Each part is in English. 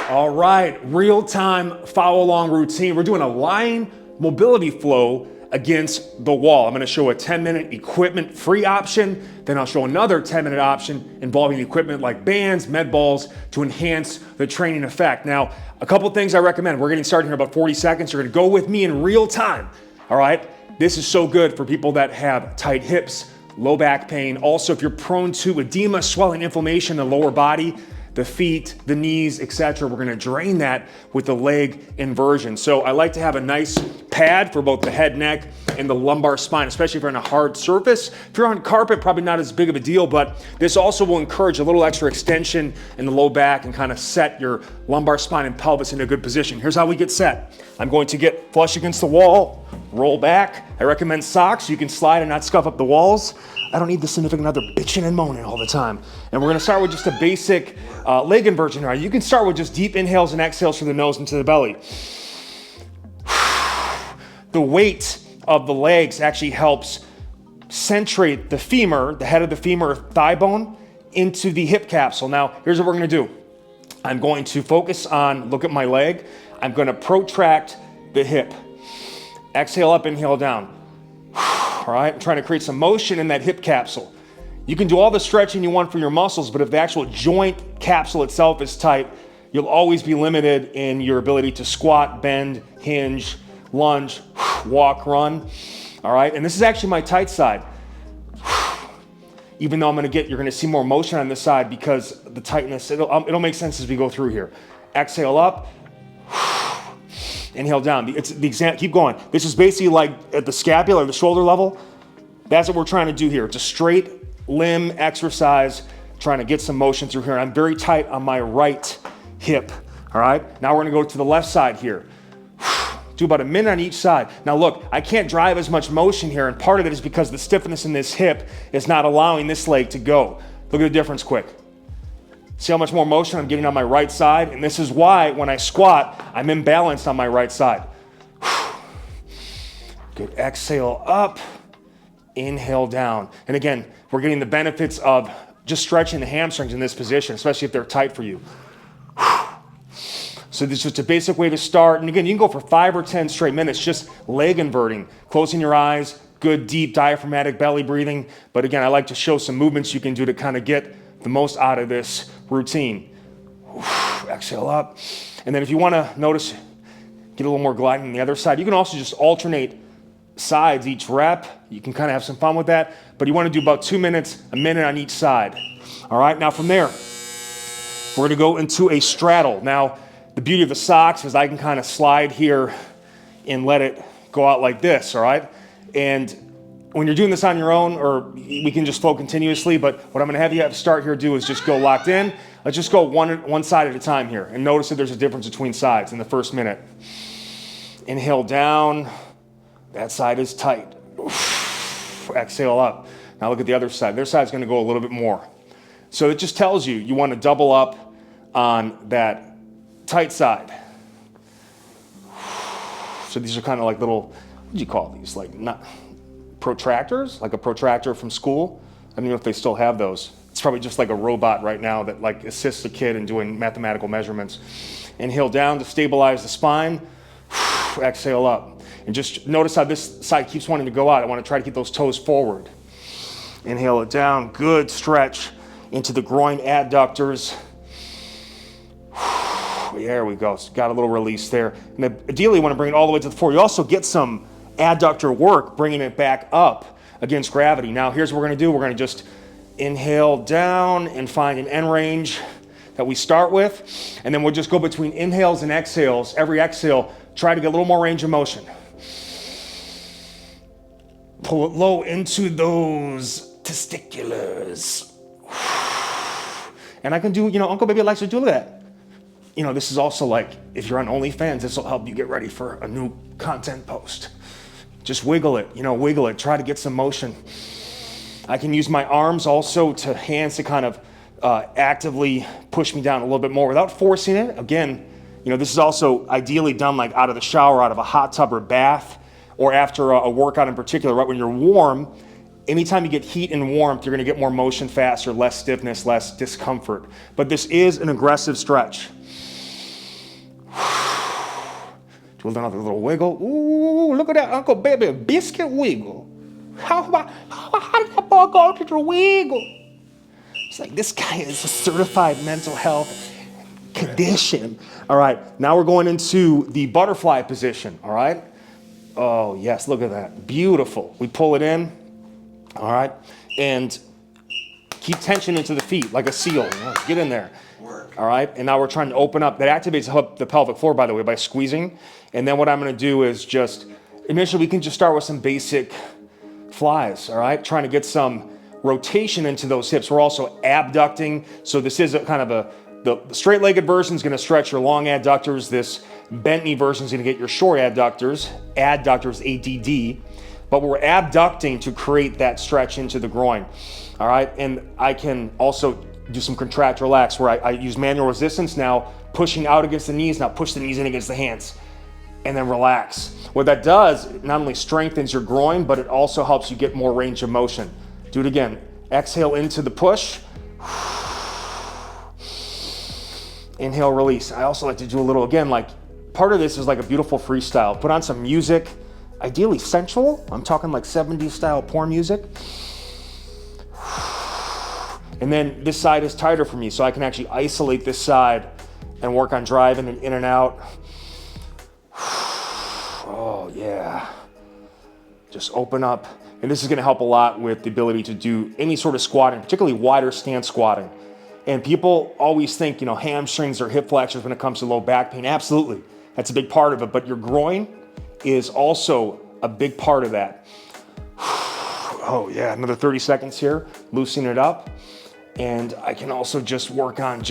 All right, real-time follow-along routine. We're doing a lying mobility flow against the wall. I'm gonna show a 10-minute equipment-free option, then I'll show another 10-minute option involving equipment like bands, med balls to enhance the training effect. Now, a couple things I recommend. We're getting started here in about 40 seconds. You're gonna go with me in real time, all right? This is so good for people that have tight hips, low back pain. Also, if you're prone to edema, swelling, inflammation in the lower body, the feet, the knees, etc. We're gonna drain that with the leg inversion. So I like to have a nice pad for both the head, neck, and the lumbar spine, especially if you're on a hard surface. If you're on carpet, probably not as big of a deal, but this also will encourage a little extra extension in the low back and kind of set your lumbar spine and pelvis in a good position. Here's how we get set. I'm going to get flush against the wall, roll back. I recommend socks so you can slide and not scuff up the walls. I don't need the significant other bitching and moaning all the time. And we're gonna start with just a basic leg inversion here. You can start with just deep inhales and exhales through the nose into the belly. The weight of the legs actually helps centrate the femur, the head of the femur or thigh bone, into the hip capsule. Now, here's what we're gonna do. I'm going to focus on, look at my leg. I'm gonna protract the hip. Exhale up, inhale down. All right, I'm trying to create some motion in that hip capsule. You can do all the stretching you want for your muscles, but if the actual joint capsule itself is tight, you'll always be limited in your ability to squat, bend, hinge, lunge, walk, run. All right, and this is actually my tight side. Even though you're gonna see more motion on this side because the tightness, it'll make sense as we go through here. Exhale up. Inhale down. Keep going. This is basically like at the scapula or the shoulder level. That's what we're trying to do here. It's a straight limb exercise, trying to get some motion through here. And I'm very tight on my right hip. All right. Now we're going to go to the left side here. Do about a minute on each side. Now look, I can't drive as much motion here, and part of it is because the stiffness in this hip is not allowing this leg to go. Look at the difference quick. See how much more motion I'm getting on my right side? And this is why when I squat, I'm imbalanced on my right side. Good, exhale up, inhale down. And again, we're getting the benefits of just stretching the hamstrings in this position, especially if they're tight for you. So this is just a basic way to start. And again, you can go for 5 or 10 straight minutes, just leg inverting, closing your eyes, good deep diaphragmatic belly breathing. But again, I like to show some movements you can do to kind of get the most out of this routine. Exhale up. And then if you want to notice, get a little more gliding on the other side. You can also just alternate sides each rep. You can kind of have some fun with that, but you want to do about 2 minutes, a minute on each side. All right, now from there, we're going to go into a straddle. Now, the beauty of the socks is I can kind of slide here and let it go out like this, all right? And when you're doing this on your own, or we can just flow continuously, but what I'm gonna have you start here do is just go locked in. Let's just go one side at a time here, and notice that there's a difference between sides in the first minute. Inhale down, that side is tight. Exhale up. Now look at the other side. Their side's gonna go a little bit more. So it just tells you wanna double up on that tight side. So these are kind of like little, what do you call these? Like not protractors, like a protractor from school. I don't know if they still have those. It's probably just like a robot right now that like assists a kid in doing mathematical measurements. Inhale down to stabilize the spine. Exhale up. And just notice how this side keeps wanting to go out. I want to try to keep those toes forward. Inhale it down. Good stretch into the groin adductors. There we go. Got a little release there. And ideally, you want to bring it all the way to the floor. You also get some adductor work, bringing it back up against gravity. Now here's what we're gonna do. We're gonna just inhale down and find an end range that we start with. And then we'll just go between inhales and exhales. Every exhale, try to get a little more range of motion. Pull it low into those testiculars. And I can do, Uncle Baby likes to do that. This is also like, if you're on OnlyFans, this will help you get ready for a new content post. Just wiggle it, wiggle it, try to get some motion. I can use my arms also to hands to kind of actively push me down a little bit more without forcing it. Again, this is also ideally done like out of the shower, out of a hot tub or bath, or after a workout in particular, right when you're warm. Anytime you get heat and warmth, you're gonna get more motion faster, less stiffness, less discomfort. But this is an aggressive stretch. Do another little wiggle. Ooh, look at that Uncle Baby biscuit wiggle. How did that boy go to the wiggle? It's like, this guy is a certified mental health condition. All right, now we're going into the butterfly position, all right? Oh, yes, look at that. Beautiful. We pull it in, all right? And keep tension into the feet like a seal. Get in there. All right, and now we're trying to open up. That activates the pelvic floor, by the way, by squeezing. And then what I'm going to do is just, initially we can just start with some basic flies, all right? Trying to get some rotation into those hips. We're also abducting. So this is a kind of the straight-legged version is going to stretch your long adductors. This bent knee version is going to get your short adductors, ADD. But we're abducting to create that stretch into the groin, all right? And I can also do some contract, relax, where I use manual resistance now, pushing out against the knees, now push the knees in against the hands, and then relax. What that does, it not only strengthens your groin, but it also helps you get more range of motion. Do it again. Exhale into the push. Inhale, release. I also like to do a little, again, like part of this is like a beautiful freestyle. Put on some music, ideally sensual. I'm talking like 70s style porn music. And then this side is tighter for me, so I can actually isolate this side and work on driving and in and out. Oh, yeah. Just open up. And this is gonna help a lot with the ability to do any sort of squatting, particularly wider stance squatting. And people always think, hamstrings or hip flexors when it comes to low back pain. Absolutely, that's a big part of it. But your groin is also a big part of that. Oh, yeah, another 30 seconds here, loosening it up. And I can also just work on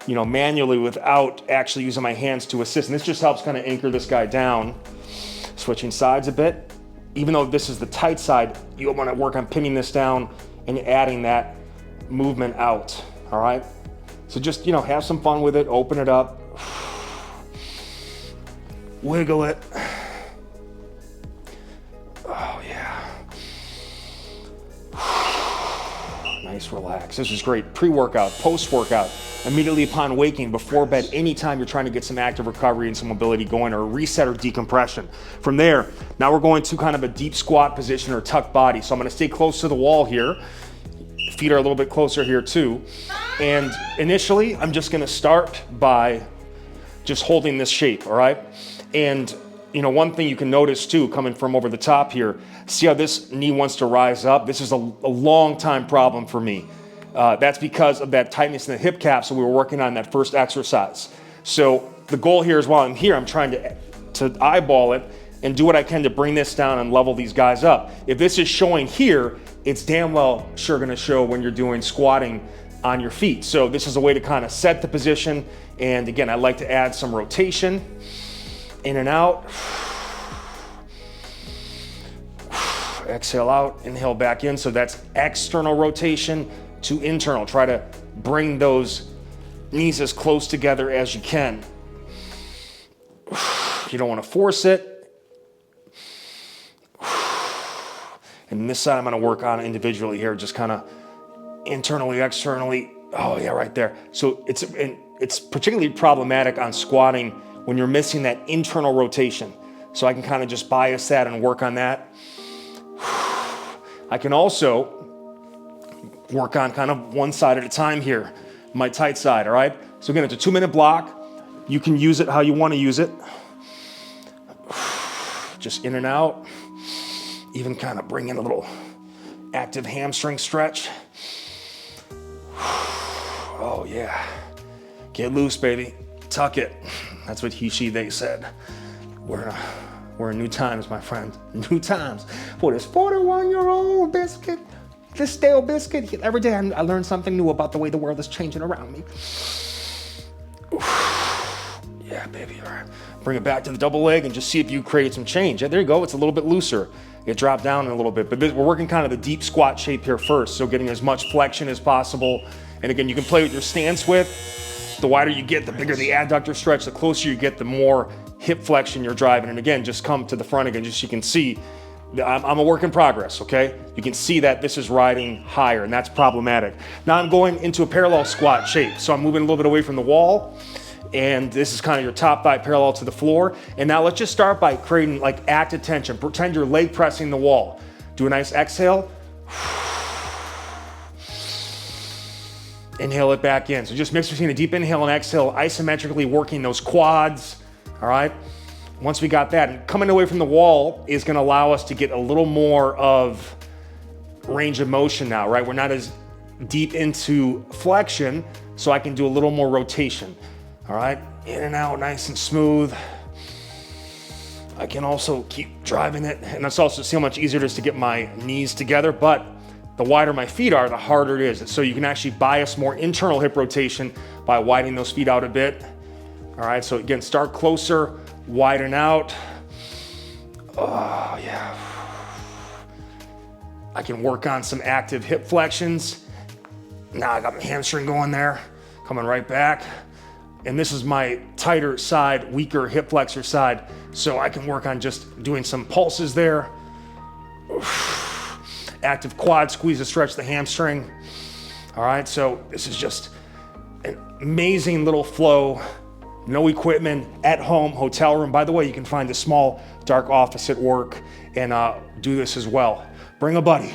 manually without actually using my hands to assist. And this just helps kind of anchor this guy down. Switching sides a bit. Even though this is the tight side, you want to work on pinning this down and adding that movement out, all right? So just, have some fun with it, open it up. Wiggle it. Oh, yeah. Nice, relax. This is great. Pre-workout, post-workout, immediately upon waking, before bed, anytime you're trying to get some active recovery and some mobility going, or a reset or decompression. From there, now we're going to kind of a deep squat position or tuck body. So I'm going to stay close to the wall here. Feet are a little bit closer here too. And initially, I'm just going to start by just holding this shape, all right? And one thing you can notice too, coming from over the top here, see how this knee wants to rise up? This is a long time problem for me. That's because of that tightness in the hip capsule we were working on in that first exercise. So the goal here is, while I'm here, I'm trying to eyeball it and do what I can to bring this down and level these guys up. If this is showing here, it's damn well sure gonna show when you're doing squatting on your feet. So this is a way to kind of set the position. And again, I like to add some rotation. In and out. Exhale out, inhale back in. So that's external rotation to internal. Try to bring those knees as close together as you can. You don't want to force it. And this side I'm going to work on individually here, just kind of internally, externally. Oh yeah, right there. So it's particularly problematic on squatting when you're missing that internal rotation. So I can kind of just bias that and work on that. I can also work on kind of one side at a time here, my tight side, all right? So again, it's a 2-minute block. You can use it how you want to use it. Just in and out. Even kind of bring in a little active hamstring stretch. Oh yeah. Get loose, baby. Tuck it. That's what he, she, they said. We're in new times, my friend. New times. For this 41-year-old biscuit, this stale biscuit, every day I learn something new about the way the world is changing around me. Yeah, baby, all right. Bring it back to the double leg and just see if you create some change. Yeah, there you go, it's a little bit looser. It dropped down a little bit, but we're working kind of the deep squat shape here first, so getting as much flexion as possible. And again, you can play with your stance width. The wider you get, the bigger the adductor stretch, the closer you get, the more hip flexion you're driving. And again, just come to the front again, just so you can see, I'm a work in progress, okay? You can see that this is riding higher, and that's problematic. Now I'm going into a parallel squat shape. So I'm moving a little bit away from the wall, And this is kind of your top thigh parallel to the floor. And now let's just start by creating like active tension. Pretend you're leg pressing the wall. Do a nice exhale. Inhale it back in. So just mix between a deep inhale and exhale, isometrically working those quads, all right? Once we got that, and coming away from the wall is gonna allow us to get a little more of range of motion now, right? We're not as deep into flexion, so I can do a little more rotation, all right? In and out, nice and smooth. I can also keep driving it, and that's also, see how much easier it is to get my knees together, but the wider my feet are, the harder it is. So you can actually bias more internal hip rotation by widening those feet out a bit. All right, so again, start closer, widen out. Oh, yeah. I can work on some active hip flexions. Now I got my hamstring going there, coming right back. And this is my tighter side, weaker hip flexor side. So I can work on just doing some pulses there. Active quad squeeze to stretch the hamstring. All right, so this is just an amazing little flow. No equipment, at home, hotel room. By the way, you can find a small dark office at work and do this as well. Bring a buddy,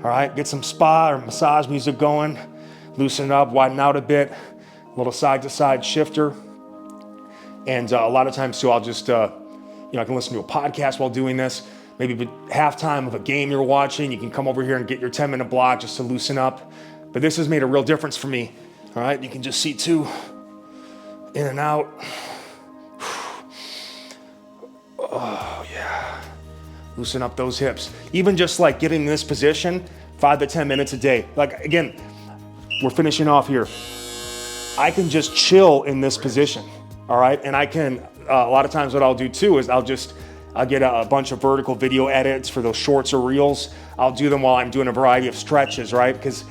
all right? Get some spa or massage music going, loosen it up, widen out a bit, a little side to side shifter. And a lot of times too, I'll just, I can listen to a podcast while doing this. Maybe halftime of a game you're watching, you can come over here and get your 10-minute block just to loosen up. But this has made a real difference for me, all right? You can just see too, in and out. Oh, yeah. Loosen up those hips. Even just like getting in this position, 5 to 10 minutes a day. Like, again, we're finishing off here. I can just chill in this position, all right? And I can, a lot of times what I'll do too is I'll get a bunch of vertical video edits for those shorts or reels. I'll do them while I'm doing a variety of stretches, right? Because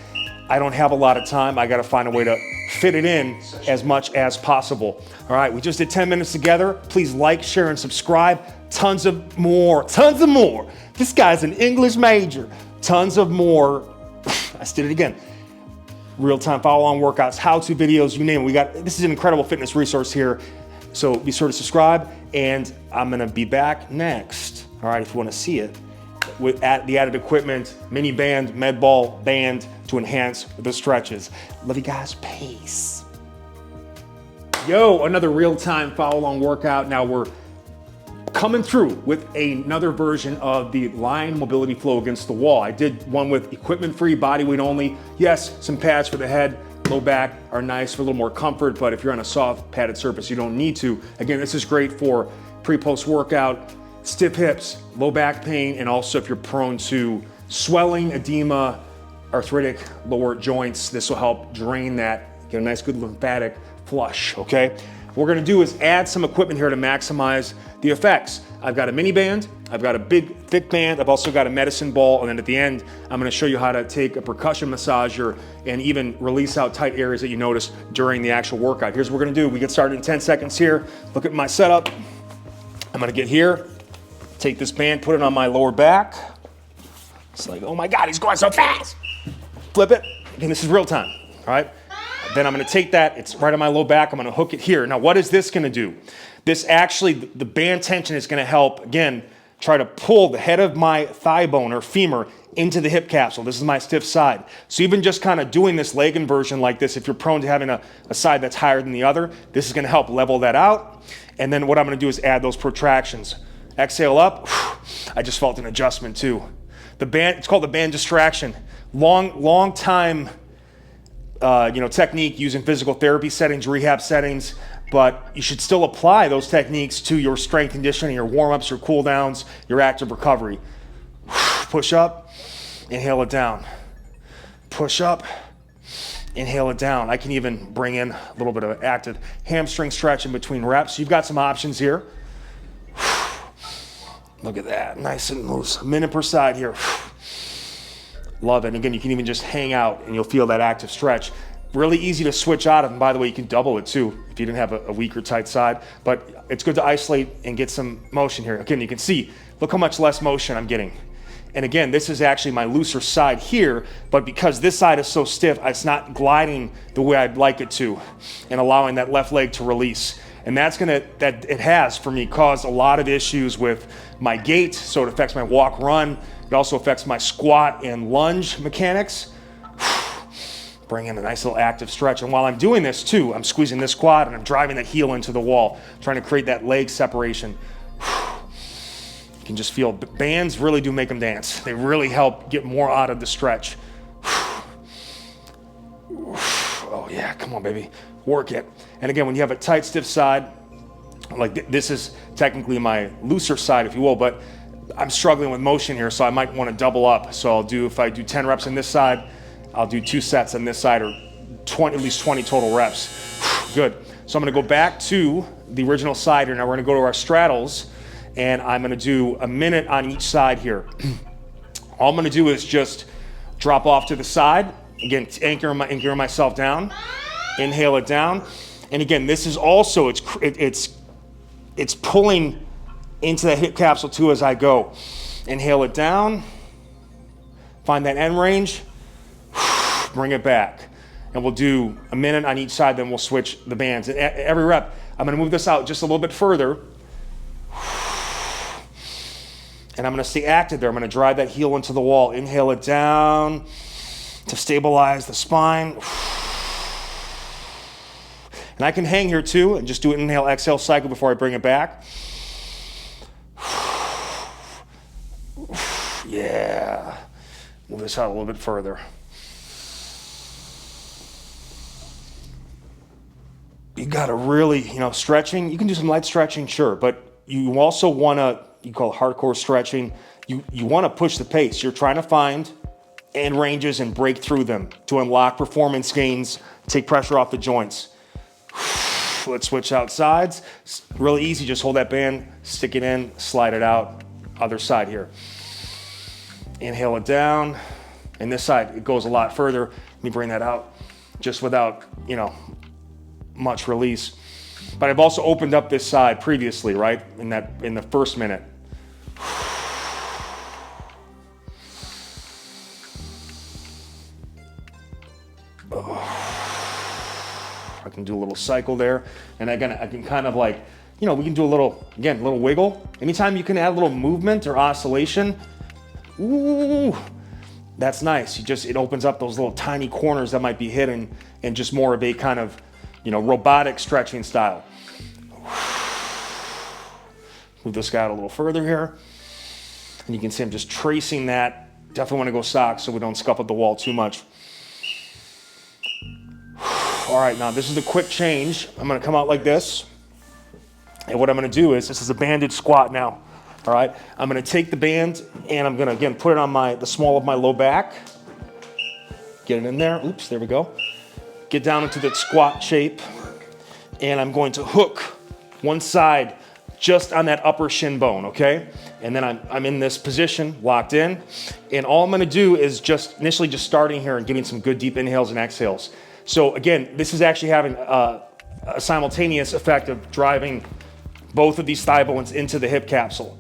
I don't have a lot of time. I got to find a way to fit it in as much as possible. All right, we just did 10 minutes together. Please like, share, and subscribe. Tons of more. This guy's an English major. Tons of more. I did it again. Real-time follow-along workouts, how-to videos, you name it. This is an incredible fitness resource here. So be sure to subscribe, and I'm gonna be back next, all right, if you wanna see it, with the added equipment, mini band, med ball, band to enhance the stretches. Love you guys, peace. Yo, another real-time follow-along workout. Now we're coming through with another version of the lying mobility flow against the wall. I did one with equipment-free, body weight only. Yes, some pads for the head, low back are nice for a little more comfort, but if you're on a soft padded surface, you don't need to. Again, this is great for pre-post workout, stiff hips, low back pain, and also if you're prone to swelling, edema, arthritic lower joints, this will help drain that, get a nice good lymphatic flush, okay? What we're gonna do is add some equipment here to maximize the effects. I've got a mini band, I've got a big thick band, I've also got a medicine ball, and then at the end, I'm gonna show you how to take a percussion massager and even release out tight areas that you notice during the actual workout. Here's what we're gonna do. We get started in 10 seconds here. Look at my setup. I'm gonna get here, take this band, put it on my lower back. It's like, oh my God, he's going so fast. Flip it. Again, this is real time, all right? Then I'm gonna take that, it's right on my low back, I'm gonna hook it here. Now, what is this gonna do? This actually, the band tension is gonna help, again, try to pull the head of my thigh bone or femur into the hip capsule. This is my stiff side. So even just kind of doing this leg inversion like this, if you're prone to having a side that's higher than the other, this is gonna help level that out. And then what I'm gonna do is add those protractions. Exhale up, I just felt an adjustment too. The band, it's called the band distraction. Long time, technique used in physical therapy settings, rehab settings, but you should still apply those techniques to your strength conditioning, your warm-ups, your cool-downs, your active recovery. Push up, inhale it down. Push up, inhale it down. I can even bring in a little bit of active hamstring stretch in between reps. You've got some options here. Look at that, nice and loose. A minute per side here. Love it. And again, you can even just hang out and you'll feel that active stretch. Really easy to switch out of. And by the way, you can double it too if you didn't have a weak or tight side. But it's good to isolate and get some motion here. Again, you can see, look how much less motion I'm getting. And again, this is actually my looser side here, but because this side is so stiff, it's not gliding the way I'd like it to and allowing that left leg to release. And it has, for me, caused a lot of issues with my gait, so it affects my walk run. It also affects my squat and lunge mechanics. Bring in a nice little active stretch. And while I'm doing this too, I'm squeezing this quad and I'm driving that heel into the wall, trying to create that leg separation. You can just feel bands really do make them dance. They really help get more out of the stretch. Oh yeah, come on baby, work it. And again, when you have a tight, stiff side, like this is technically my looser side, if you will, but I'm struggling with motion here, so I might want to double up. So if I do 10 reps on this side, I'll do 2 sets on this side, or at least 20 total reps. Good. So I'm going to go back to the original side here. Now we're going to go to our straddles, and I'm going to do a minute on each side here. All I'm going to do is just drop off to the side. Again, anchor myself down. Inhale it down. And again, this is also, it's pulling into the hip capsule too as I go. Inhale it down. Find that end range. Bring it back. And we'll do a minute on each side, then we'll switch the bands. And every rep, I'm going to move this out just a little bit further. And I'm going to stay active there. I'm going to drive that heel into the wall. Inhale it down to stabilize the spine. And I can hang here too and just do an inhale, exhale cycle before I bring it back. Yeah. Move this out a little bit further. You got to really, stretching. You can do some light stretching, sure, but you also want to, you call it hardcore stretching. You want to push the pace. You're trying to find end ranges and break through them to unlock performance gains, take pressure off the joints. Let's switch out sides. It's really easy. Just hold that band, stick it in, slide it out. Other side here. Inhale it down. And this side, it goes a lot further. Let me bring that out just without, much release. But I've also opened up this side previously, right? In the first minute. I can do a little cycle there. And again, I can kind of like, we can do a little wiggle. Anytime you can add a little movement or oscillation, ooh, that's nice. It opens up those little tiny corners that might be hidden and just more of a kind of, robotic stretching style. Move this guy out a little further here. And you can see I'm just tracing that. Definitely want to go socks so we don't scuff up the wall too much. All right, now this is the quick change. I'm going to come out like this. And what I'm going to do is, this is a banded squat now. All right, I'm going to take the band and I'm going to, again, put it on the small of my low back. Get it in there. Oops, there we go. Get down into the squat shape. And I'm going to hook one side just on that upper shin bone, okay? And then I'm in this position, locked in. And all I'm going to do is initially just starting here and getting some good deep inhales and exhales. So again, this is actually having a simultaneous effect of driving both of these thigh bones into the hip capsule.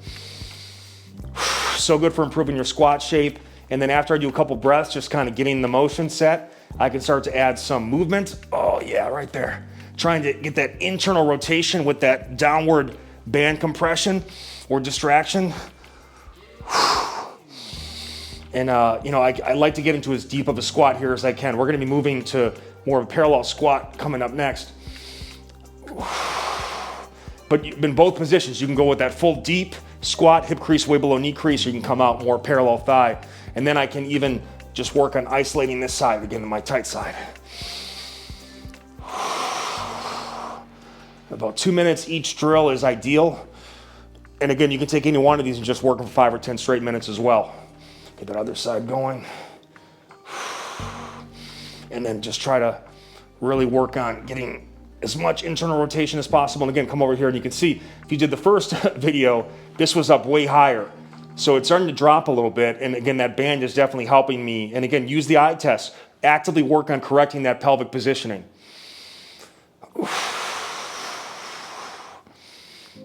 So good for improving your squat shape. And then after I do a couple breaths, just kind of getting the motion set, I can start to add some movement. Oh yeah, right there. Trying to get that internal rotation with that downward band compression or distraction. And I like to get into as deep of a squat here as I can. We're gonna be moving to more of a parallel squat coming up next. But in both positions, you can go with that full deep squat, hip crease way below knee crease, or you can come out more parallel thigh. And then I can even just work on isolating this side, again, to my tight side. About 2 minutes each drill is ideal. And again, you can take any one of these and just work them for 5 or 10 straight minutes as well. Get that other side going. And then just try to really work on getting as much internal rotation as possible. And again, come over here and you can see, if you did the first video, this was up way higher. So it's starting to drop a little bit. And again, that band is definitely helping me. And again, use the eye test. Actively work on correcting that pelvic positioning.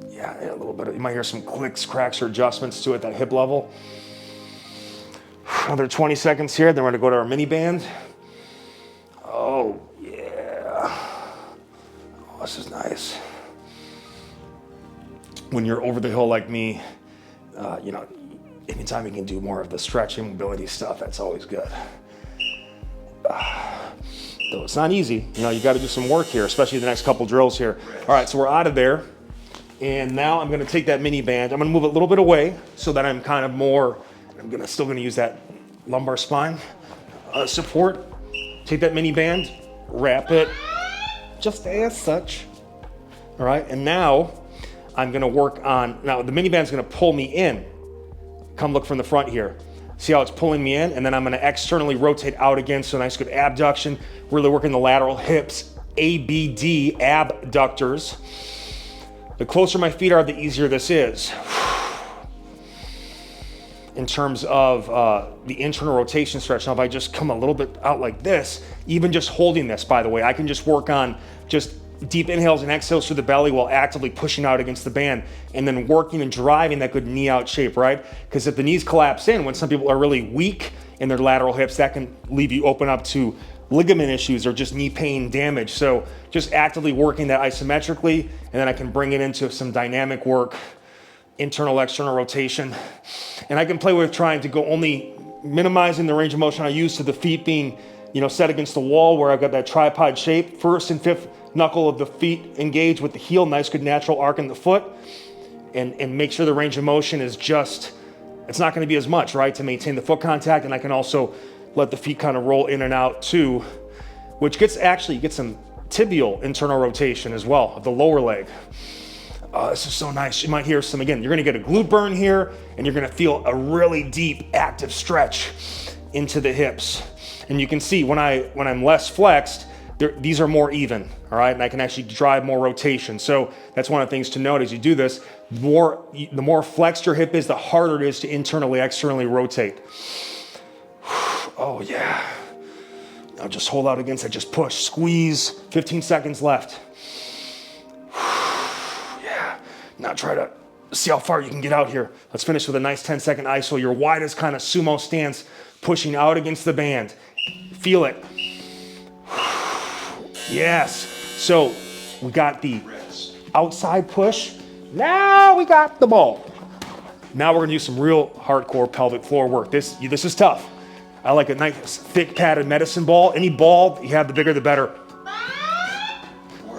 Yeah, a little bit. You might hear some clicks, cracks, or adjustments to it, that hip level. Another 20 seconds here, then we're gonna go to our mini band. Oh, yeah. Oh, this is nice. When you're over the hill like me, you know, anytime you can do more of the stretching, mobility stuff, that's always good. Though it's not easy, you know, you gotta do some work here, especially the next couple drills here. All right, so we're out of there. And now I'm gonna take that mini band, I'm gonna move it a little bit away so that I'm kind of more, still gonna use that lumbar spine support. Take that mini band, wrap it just as such. All right, and now I'm gonna work on, now the mini band's gonna pull me in. Come look from the front here. See how it's pulling me in? And then I'm gonna externally rotate out again, so nice good abduction, really working the lateral hips, ABD, abductors. The closer my feet are, the easier this is. In terms of the internal rotation stretch. Now if I just come a little bit out like this, even just holding this, by the way, I can just work on just deep inhales and exhales through the belly while actively pushing out against the band and then working and driving that good knee out shape, right? Because if the knees collapse in, when some people are really weak in their lateral hips, that can leave you open up to ligament issues or just knee pain damage. So just actively working that isometrically, and then I can bring it into some dynamic work, internal, external rotation. And I can play with trying to go only minimizing the range of motion I use to the feet being, you know, set against the wall where I've got that tripod shape. First and fifth knuckle of the feet engage with the heel, nice good natural arc in the foot, and make sure the range of motion is just, it's not gonna be as much, right, to maintain the foot contact. And I can also let the feet kind of roll in and out too, which gets some tibial internal rotation as well of the lower leg. This is so nice. You might hear some, again, you're gonna get a glute burn here, and you're gonna feel a really deep active stretch into the hips. And you can see when I'm less flexed, these are more even, all right? And I can actually drive more rotation. So that's one of the things to note as you do this. The more flexed your hip is, the harder it is to internally, externally rotate. Oh yeah. Now just hold out against it, just push, squeeze, 15 seconds left. Yeah, now try to see how far you can get out here. Let's finish with a nice 10-second iso, your widest kind of sumo stance, pushing out against the band. Feel it. Yes, so we got the outside push. Now we got the ball. Now we're gonna do some real hardcore pelvic floor work. This is tough. I like a nice thick padded medicine ball. Any ball you have, the bigger the better.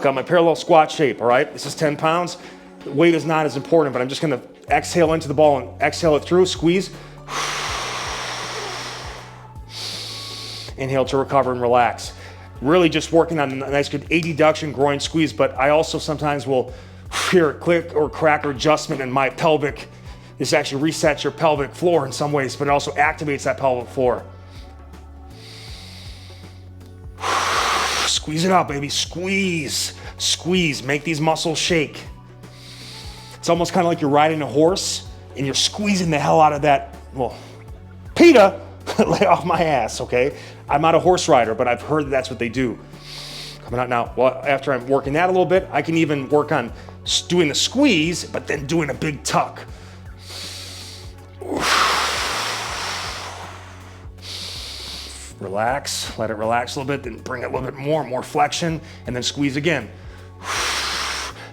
Got my parallel squat shape, all right? This is 10 pounds. The weight is not as important, but I'm just gonna exhale into the ball and exhale it through, squeeze. Inhale to recover and relax. Really just working on a nice good adduction, groin squeeze, but I also sometimes will hear a click or crack or adjustment in my pelvic. This actually resets your pelvic floor in some ways, but it also activates that pelvic floor. Squeeze it out, baby, squeeze, squeeze, make these muscles shake. It's almost kind of like you're riding a horse and you're squeezing the hell out of that, well, PETA, lay off my ass, okay? I'm not a horse rider, but I've heard that's what they do. Coming out now, well, after I'm working that a little bit, I can even work on doing the squeeze, but then doing a big tuck. Relax, let it relax a little bit, then bring it a little bit more flexion, and then squeeze again.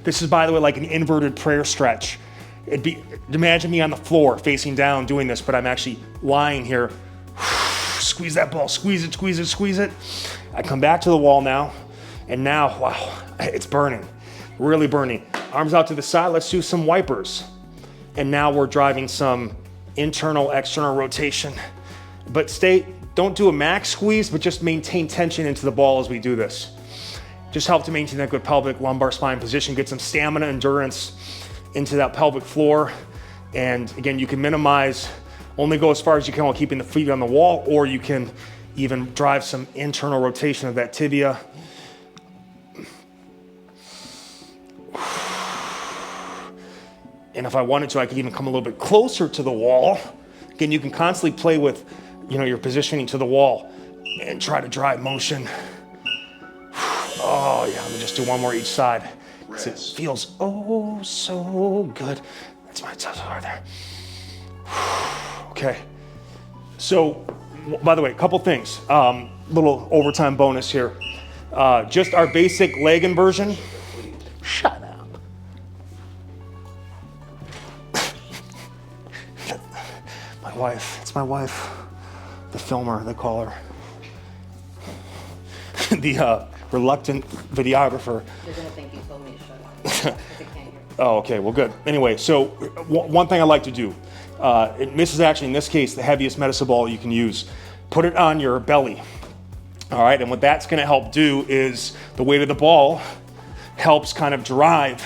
This is, by the way, like an inverted prayer stretch. Imagine me on the floor facing down doing this, but I'm actually lying here. Squeeze that ball, squeeze it, squeeze it, squeeze it. I come back to the wall now, and now, wow, it's burning, really burning. Arms out to the side, let's do some wipers. And now we're driving some internal, external rotation. But don't do a max squeeze, but just maintain tension into the ball as we do this. Just help to maintain that good pelvic lumbar spine position, get some stamina, endurance into that pelvic floor. And again, you can minimize, only go as far as you can while keeping the feet on the wall, or you can even drive some internal rotation of that tibia. And if I wanted to, I could even come a little bit closer to the wall. Again, you can constantly play with, your positioning to the wall and try to drive motion. Oh yeah, let me just do one more each side. Because it feels oh so good. That's my toes right there. Okay. So, by the way, a couple things. Little overtime bonus here. Just our basic leg inversion. Shut up. My wife, it's my wife. The filmer, they call her. The reluctant videographer. You're gonna think you told me to shut up. I can't hear. Oh, okay, well, good. Anyway, so one thing I like to do, this is actually, in this case, the heaviest medicine ball you can use. Put it on your belly, all right? And what that's gonna help do is the weight of the ball helps kind of drive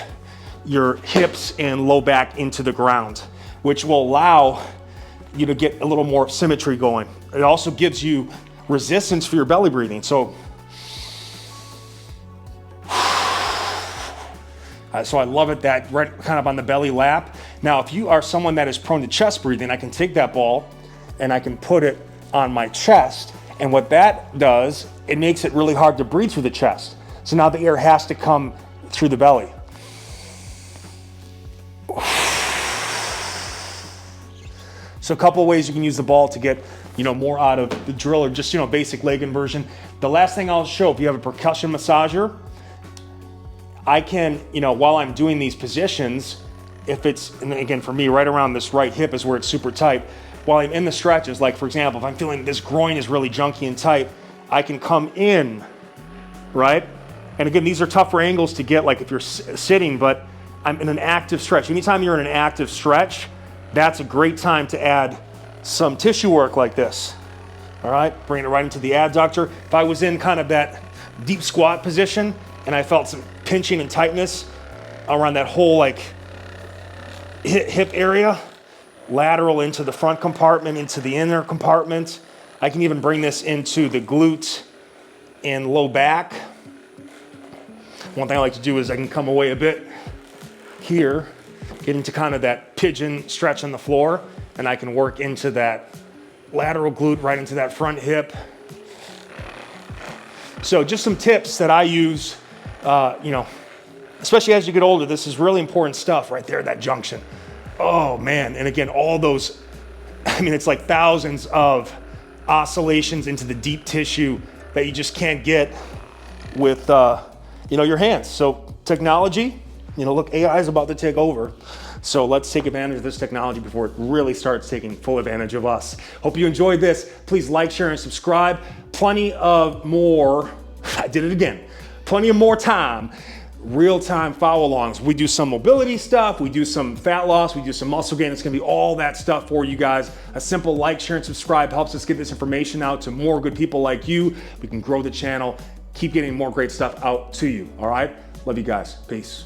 your hips and low back into the ground, which will allow you to get a little more symmetry going. It also gives you resistance for your belly breathing. So I love it that right kind of on the belly lap. Now, if you are someone that is prone to chest breathing, I can take that ball and I can put it on my chest. And what that does, it makes it really hard to breathe through the chest. So now the air has to come through the belly. So a couple of ways you can use the ball to get, more out of the drill, or just, basic leg inversion. The last thing I'll show, if you have a percussion massager, I can, while I'm doing these positions, if it's, and again, for me, right around this right hip is where it's super tight. While I'm in the stretches, like for example, if I'm feeling this groin is really junky and tight, I can come in, right? And again, these are tougher angles to get, like if you're sitting, but I'm in an active stretch. Anytime you're in an active stretch, that's a great time to add some tissue work like this. All right, bring it right into the adductor. If I was in kind of that deep squat position and I felt some pinching and tightness around that whole like hip area, lateral into the front compartment, into the inner compartment. I can even bring this into the glute and low back. One thing I like to do is I can come away a bit here, get into kind of that pigeon stretch on the floor, and I can work into that lateral glute right into that front hip. So just some tips that I use, especially as you get older. This is really important stuff right there, that junction. Oh man, and again, all those, it's like thousands of oscillations into the deep tissue that you just can't get with, your hands. So technology, look, AI is about to take over. So let's take advantage of this technology before it really starts taking full advantage of us. Hope you enjoyed this. Please like, share, and subscribe. Plenty of more, I did it again, plenty of more time, real-time follow-alongs. We do some mobility stuff, we do some fat loss, we do some muscle gain. It's gonna be all that stuff for you guys. A simple like, share, and subscribe helps us get this information out to more good people like you. We can grow the channel, keep getting more great stuff out to you, all right? Love you guys, peace.